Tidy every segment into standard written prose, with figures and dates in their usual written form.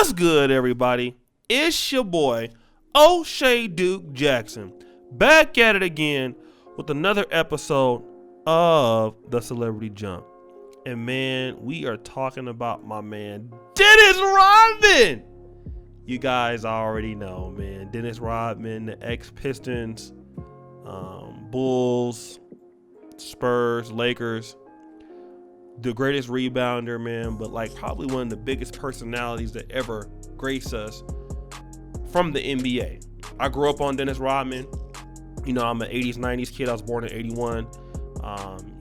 What's good, everybody? It's your boy, O'Shea Duke Jackson, back at it again with another episode of The Celebrity Jump. And man, we are talking about my man, Dennis Rodman. You guys already know, man. Dennis Rodman, the ex-Pistons, Bulls, Spurs, Lakers. The greatest rebounder, man, but like probably one of the biggest personalities that ever graced us from the NBA. I grew up on Dennis Rodman. You know, I'm an 80s, 90s kid. I was born in 81.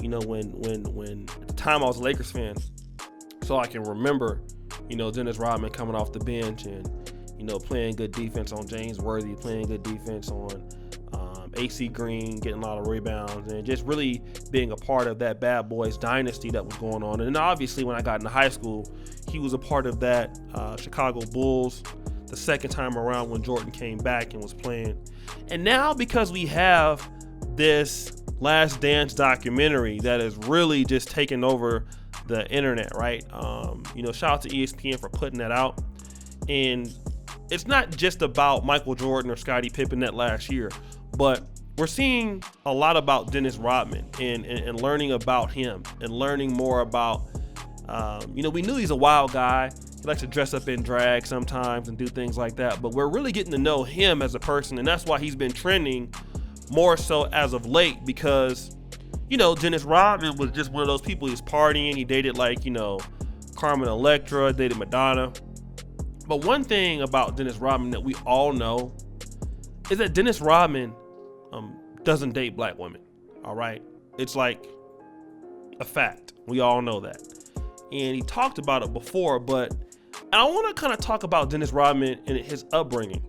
You know, when at the time I was a Lakers fan, so I can remember, you know, Dennis Rodman coming off the bench and, you know, playing good defense on James Worthy, playing good defense on AC Green, getting a lot of rebounds, and just really being a part of that bad boys dynasty that was going on. And then obviously when I got into high school, he was a part of that Chicago Bulls the second time around when Jordan came back and was playing. And now because we have this Last Dance documentary that is really just taking over the internet, right? You know, shout out to ESPN for putting that out. And it's not just about Michael Jordan or Scottie Pippen that last year, but we're seeing a lot about Dennis Rodman and learning about him and learning more about, you know, we knew he's a wild guy. He likes to dress up in drag sometimes and do things like that, but we're really getting to know him as a person, and that's why he's been trending more so as of late because, you know, Dennis Rodman was just one of those people. He was partying. He dated like, you know, Carmen Electra, dated Madonna. But one thing about Dennis Rodman that we all know is that Dennis Rodman doesn't date black women. All right. It's like a fact. We all know that. And he talked about it before, but I want to kind of talk about Dennis Rodman and his upbringing.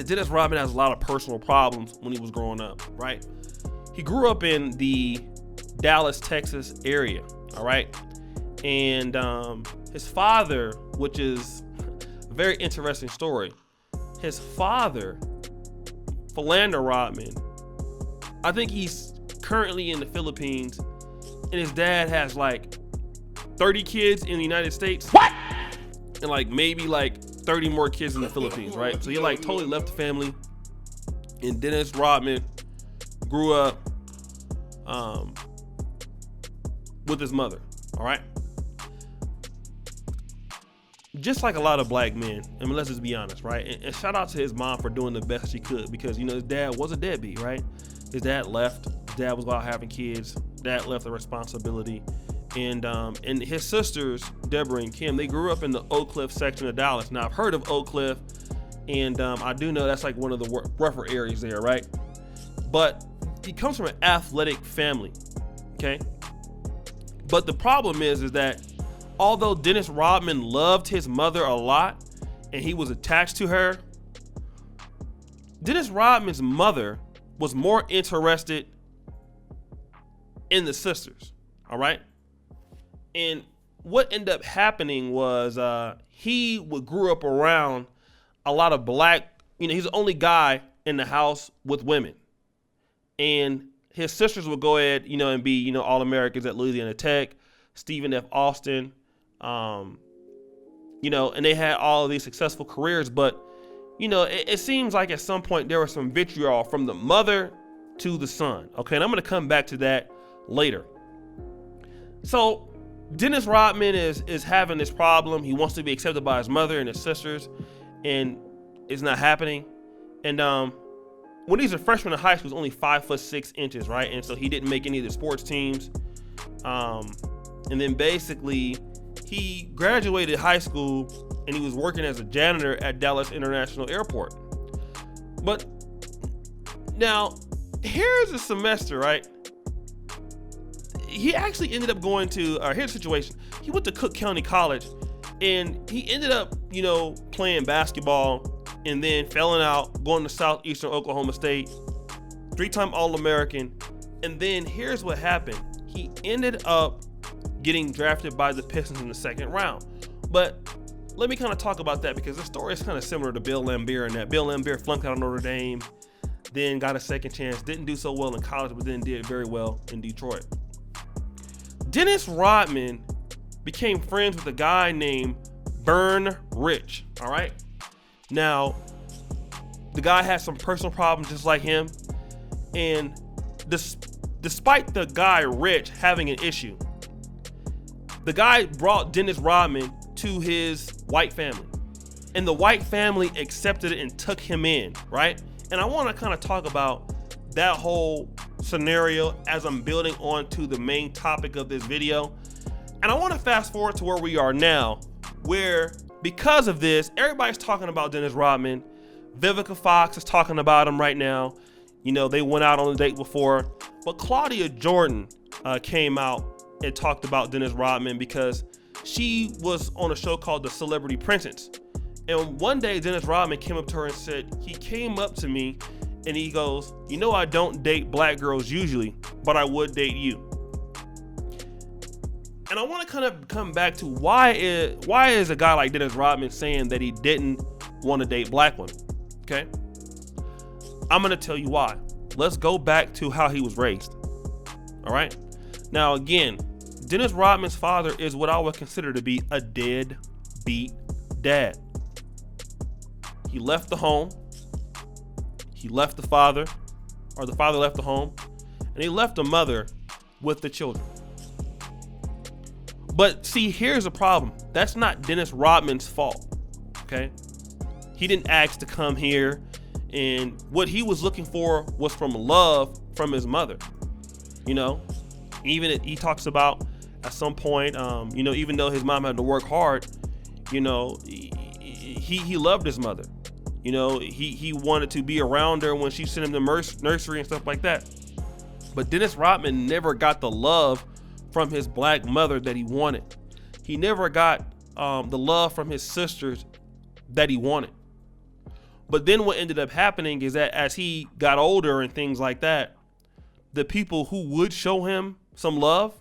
Dennis Rodman has a lot of personal problems when he was growing up, right? He grew up in the Dallas, Texas area. All right. And his father, which is a very interesting story, his father, Philander Rodman, I think he's currently in the Philippines, and his dad has like 30 kids in the United States. What? And like maybe like 30 more kids in the Philippines, right? So he like totally left the family. And Dennis Rodman grew up with his mother, all right? Just like a lot of black men, I mean, let's just be honest, right? And shout out to his mom for doing the best she could because, you know, his dad was a deadbeat, right? His dad left. His dad was out having kids. Dad left the responsibility. And his sisters, Deborah and Kim, they grew up in the Oak Cliff section of Dallas. Now, I've heard of Oak Cliff, and I do know that's like one of the rougher areas there, right? But he comes from an athletic family, okay? But the problem is that although Dennis Rodman loved his mother a lot and he was attached to her, Dennis Rodman's mother was more interested in the sisters, all right? And what ended up happening was he grew up around a lot of black, you know, he's the only guy in the house with women. And his sisters would go ahead, you know, and be, you know, All-Americans at Louisiana Tech, Stephen F. Austin, you know, and they had all of these successful careers. But, you know, it seems like at some point there was some vitriol from the mother to the son. Okay, and I'm going to come back to that later. So Dennis Rodman is having this problem. He wants to be accepted by his mother and his sisters, and it's not happening. And when he's a freshman in high school, he's only 5'6", right? And so he didn't make any of the sports teams. And then basically he graduated high school and he was working as a janitor at Dallas International Airport. But now here's a semester, right? He actually ended up going to, here's the situation. He went to Cook County College and he ended up, you know, playing basketball and then failing out, going to Southeastern Oklahoma State, 3-time All-American. And then here's what happened. He ended up getting drafted by the Pistons in the second round. But let me kind of talk about that because the story is kind of similar to Bill Laimbeer, in that Bill Laimbeer flunked out of Notre Dame, then got a second chance, didn't do so well in college, but then did very well in Detroit. Dennis Rodman became friends with a guy named burn rich. All right. Now, the guy has some personal problems just like him. And despite the guy Rich having an issue, the guy brought Dennis Rodman to his white family. And the white family accepted it and took him in, right? And I want to kind of talk about that whole scenario as I'm building on to the main topic of this video. And I want to fast forward to where we are now, where because of this, everybody's talking about Dennis Rodman. Vivica Fox is talking about him right now. You know, they went out on a date before. But Claudia Jordan came out and talked about Dennis Rodman because she was on a show called The Celebrity Princess. And one day Dennis Rodman came up to her and said, he came up to me and he goes, you know, I don't date black girls usually, but I would date you. And I want to kind of come back to why is a guy like Dennis Rodman saying that he didn't want to date black women? Okay. I'm going to tell you why. Let's go back to how he was raised. All right. Now, again, Dennis Rodman's father is what I would consider to be a deadbeat dad. He left the home. He left the father, or the father left the home, and he left the mother with the children. But see, here's the problem. That's not Dennis Rodman's fault. Okay. He didn't ask to come here. And what he was looking for was from love from his mother. You know, even he talks about at some point, you know, even though his mom had to work hard, you know, he loved his mother. You know, he wanted to be around her when she sent him to nursery and stuff like that. But Dennis Rodman never got the love from his black mother that he wanted. He never got the love from his sisters that he wanted. But then what ended up happening is that as he got older and things like that, the people who would show him some love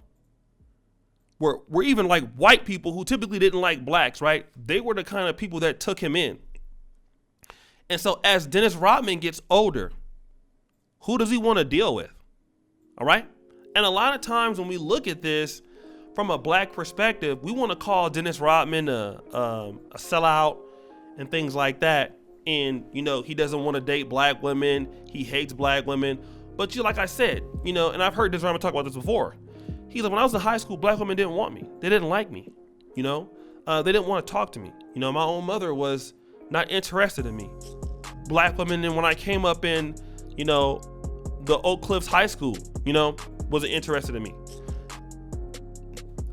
were even like white people who typically didn't like blacks, right? They were the kind of people that took him in. And so as Dennis Rodman gets older, who does he want to deal with? All right. And a lot of times when we look at this from a black perspective, we want to call Dennis Rodman a sellout and things like that. And, you know, he doesn't want to date black women. He hates black women. But like I said, you know, and I've heard Dennis Rodman talk about this before. He's like, when I was in high school, black women didn't want me. They didn't like me. You know, they didn't want to talk to me. You know, my own mother was not interested in me. Black women, and when I came up in, you know, the Oak Cliffs High School, you know, wasn't interested in me.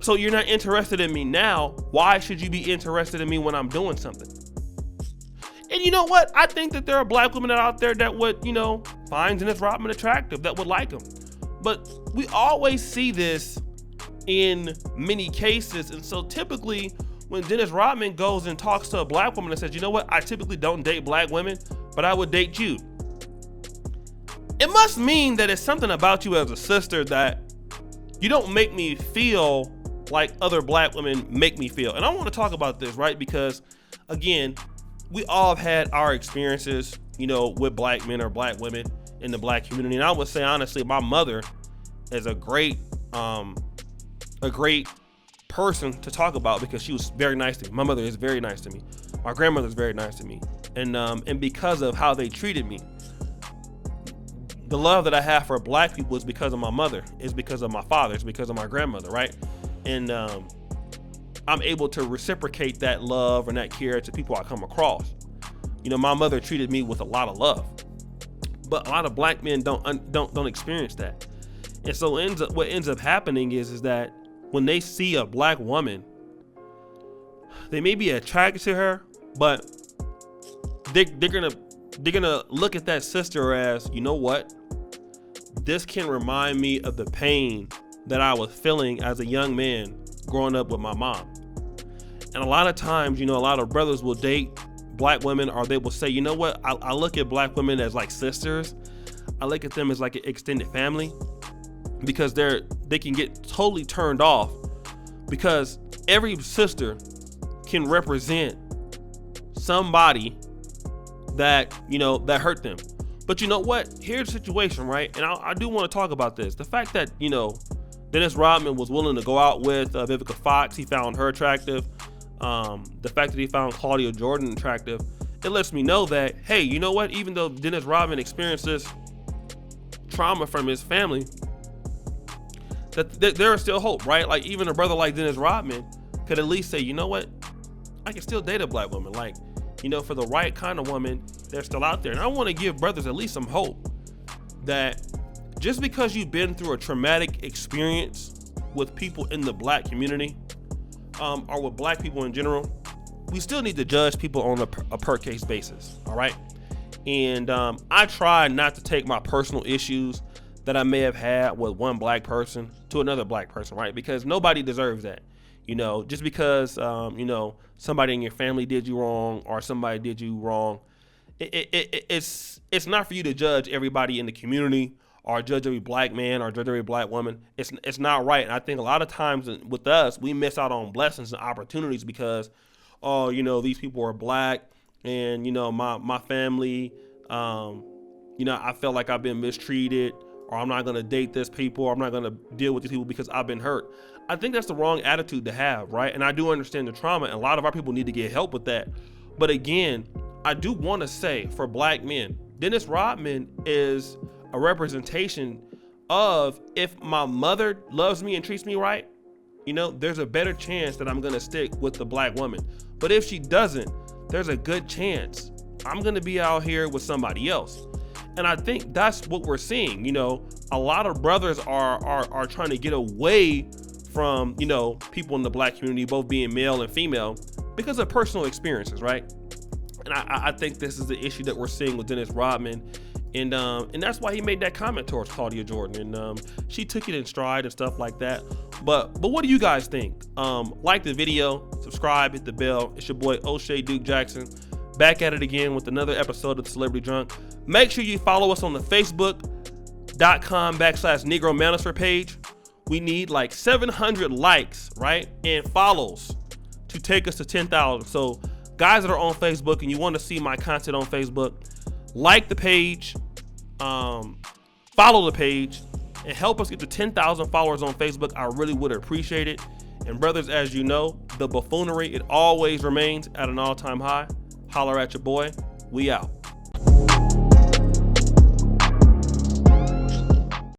So you're not interested in me now. Why should you be interested in me when I'm doing something? And you know what? I think that there are black women out there that would, you know, find Dennis Rodman attractive, that would like him. But we always see this in many cases. And so typically when Dennis Rodman goes and talks to a black woman and says, you know what? I typically don't date black women, but I would date you. It must mean that it's something about you as a sister that you don't make me feel like other black women make me feel. And I want to talk about this, right? Because again, we all have had our experiences, you know, with black men or black women in the black community. And I would say, honestly, my mother is a great person to talk about because she was very nice to me. My mother is very nice to me. My grandmother is very nice to me. And because of how they treated me, the love that I have for black people is because of my mother, is because of my father, it's because of my grandmother, right? And I'm able to reciprocate that love and that care to people I come across. You know, my mother treated me with a lot of love, but a lot of black men don't experience that. And so what ends up happening is that when they see a black woman, they may be attracted to her, but they're gonna look at that sister as, you know what? This can remind me of the pain that I was feeling as a young man growing up with my mom. And a lot of times, you know, a lot of brothers will date black women, or they will say, you know what? I look at black women as like sisters. I look at them as like an extended family, because they can get totally turned off because every sister can represent somebody that, you know, that hurt them. But you know what? Here's the situation, right? And I do want to talk about this. The fact that, you know, Dennis Rodman was willing to go out with Vivica Fox. He found her attractive. The fact that he found Claudia Jordan attractive, it lets me know that, hey, you know what? Even though Dennis Rodman experienced this trauma from his family, that there is still hope, right? Like, even a brother like Dennis Rodman could at least say, you know what? I can still date a black woman. Like, you know, for the right kind of woman, they're still out there. And I want to give brothers at least some hope that just because you've been through a traumatic experience with people in the black community, or with black people in general, we still need to judge people on a per case basis, all right? And I try not to take my personal issues that I may have had with one black person to another black person, right? Because nobody deserves that. You know, just because, you know, somebody in your family did you wrong or somebody did you wrong, it's not for you to judge everybody in the community or judge every black man or judge every black woman. It's not right. And I think a lot of times with us, we miss out on blessings and opportunities because, oh, you know, these people are black and, you know, my family, you know, I felt like I've been mistreated, or I'm not going to date this people, or I'm not going to deal with these people because I've been hurt. I think that's the wrong attitude to have, right? And I do understand the trauma, and a lot of our people need to get help with that. But again, I do want to say for black men, Dennis Rodman is a representation of, if my mother loves me and treats me right, you know, there's a better chance that I'm going to stick with the black woman. But if she doesn't, there's a good chance I'm going to be out here with somebody else. And I think that's what we're seeing. You know, a lot of brothers are trying to get away from, you know, people in the black community, both being male and female, because of personal experiences, right? And I think this is the issue that we're seeing with Dennis Rodman. And that's why he made that comment towards Claudia Jordan. And she took it in stride and stuff like that. But what do you guys think? Like the video, subscribe, hit the bell. It's your boy O'Shea Duke Jackson, back at it again with another episode of the Celebrity Drunk. Make sure you follow us on the Facebook.com/Negro Manosphere page. We need like 700 likes, right? And follows to take us to 10,000. So guys that are on Facebook and you want to see my content on Facebook, like the page, follow the page, and help us get to 10,000 followers on Facebook. I really would appreciate it. And brothers, as you know, the buffoonery, it always remains at an all-time high. Holler at your boy. We out.